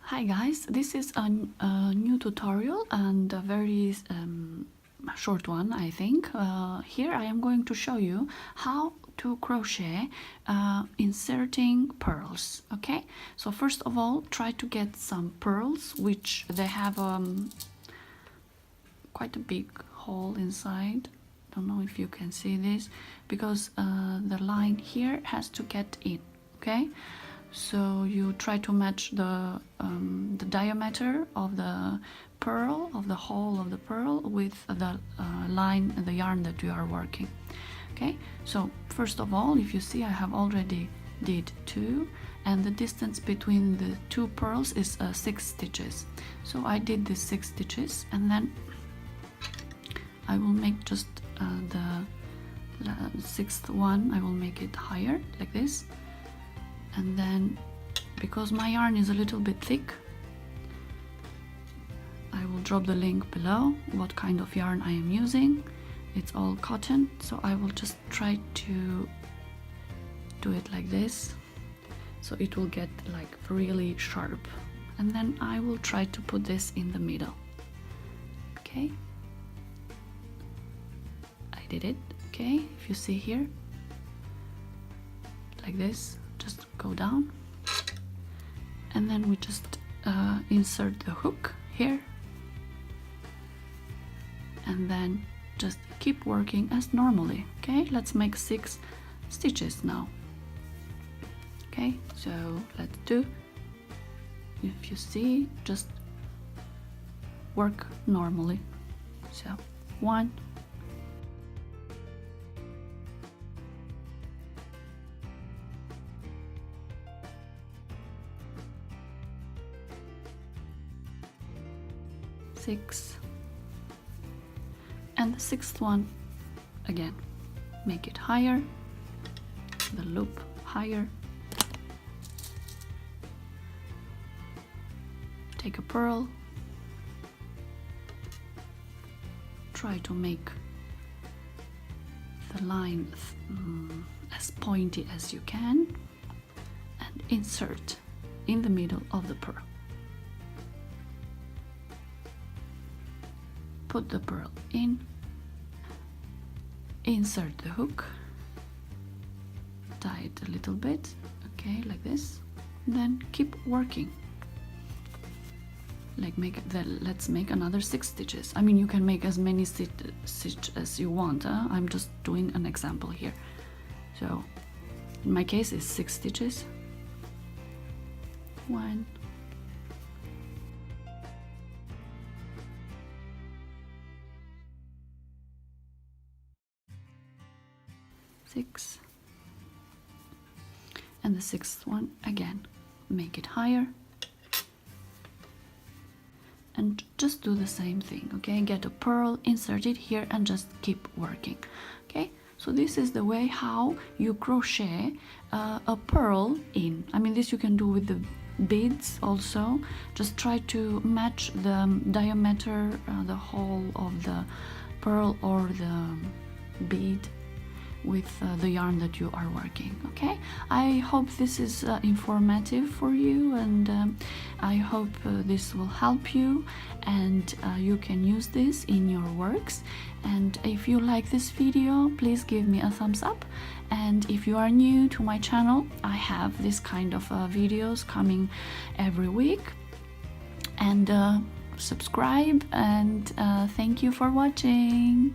Hi guys, this is a new tutorial and a very short one, I think. Here I am going to show you how to crochet inserting pearls. Okay, so first of all, try to get some pearls which they have quite a big hole inside. Don't know if you can see this because the line here has to get in. Okay, so you try to match the diameter of the pearl, of the hole of the pearl, with the line, the yarn that you are working. Okay, so first of all, if you see, I have already did 2, and the distance between the 2 pearls is 6 stitches. So I did the 6 stitches, and then I will make just the 6th one, I will make it higher like this. And then, because my yarn is a little bit thick, I will drop the link below what kind of yarn I am using. It's all cotton, so I will just try to do it like this, so it will get like really sharp. And then I will try to put this in the middle. Okay, I did it. Okay, if you see here, like this, just go down, and then we just insert the hook here, and then just keep working as normally. Okay, let's make 6 stitches now. Okay, so let's do, if you see, just work normally. So 1, 6, and the 6th one again, make it higher, the loop higher, take a pearl, try to make the line as pointy as you can, and insert in the middle of the pearl. Put the pearl in, insert the hook, tie it a little bit, okay, like this, then keep working. Like let's make another 6 stitches. I mean, you can make as many stitches as you want. I'm just doing an example here. So in my case it's 6 stitches. 1, 6, and the 6th one again, make it higher, and just do the same thing. Okay, get a pearl, insert it here, and just keep working. Okay, so this is the way how you crochet a pearl in. I mean, this you can do with the beads also. Just try to match the diameter, the hole of the pearl or the bead with the yarn that you are working. Okay, I hope this is informative for you, and I hope this will help you, and you can use this in your works. And if you like this video, please give me a thumbs up, and if you are new to my channel, I have this kind of videos coming every week, and subscribe, and thank you for watching.